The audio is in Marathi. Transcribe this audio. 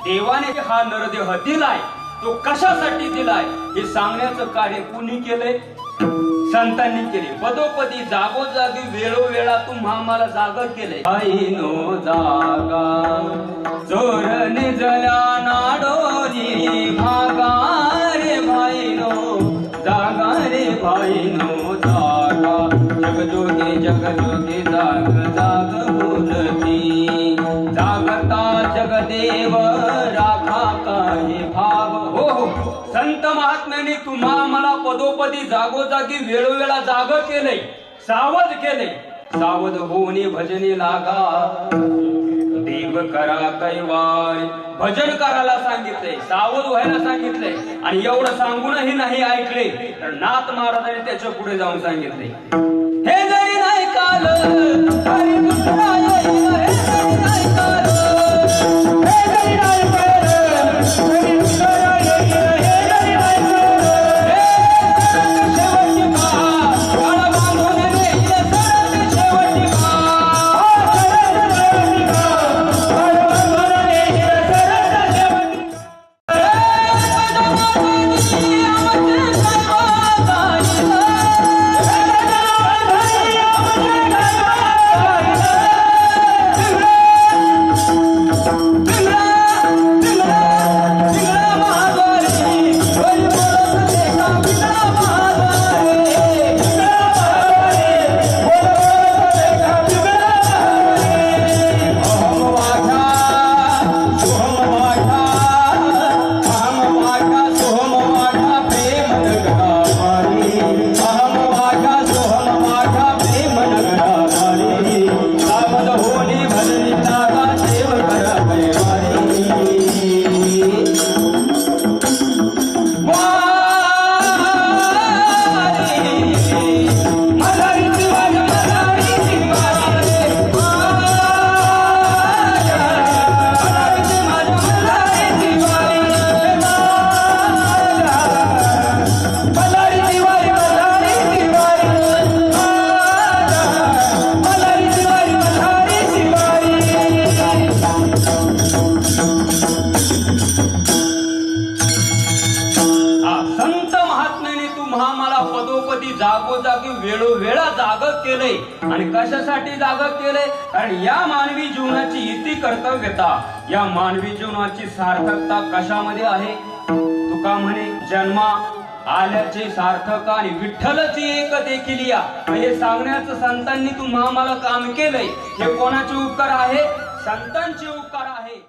देवाने हा नरदेह दिलाय तो कशासाठी दिलाय हे सांगण्याचं कार्य कुणी केलंय? संतांनी केले. पदोपदी जागोजागी वेळोवेळा तुम्हा मला जाग केले. भाईनो जागा चोर निजल्या नाडोरी भागा रे भाईनो जागा रे भाईनो जागा. जगजोगी जगजोगी जाग जाग बोलती जागता जगदेव राखा काही भाव. हो संत महात्म्याने तुम्हा मला पदोपदी जागोजागी वेळोवेळा जाग केले, सावध केले. सावध होऊन भजने लागा देव करा कैवार. भजन करायला सांगितलंय, सावध व्हायला सांगितलंय. आणि एवढं सांगूनही नाही ऐकले तर नाथ महाराजांनी त्याच्या पुढे जाऊन सांगितले, हे जरी नाही काल तरी दुसरा येईल. हे जरी नाही काल हे जरी नाही काल तरी दुसरा येईल. हे जरी नाही काल शेवटची काळ बांधून येईल. सरत शेवटची जागोजागी वेळोवेळा जाग केले. आणि कशासाठी जाग केले? कारण या मानवी जीवनाची इति कर्तव्यता, या मानवी जीवनाची सार्थकता कशामध्ये आहे? तुका म्हणे जन्मा आल्याचे सार्थक आणि विठ्ठलची एक देखील या. हे सांगण्याचं संतांनी तुम्हा मला काम केलंय. हे कोणाचे उपकार आहे? संतांचे उपकार आहे.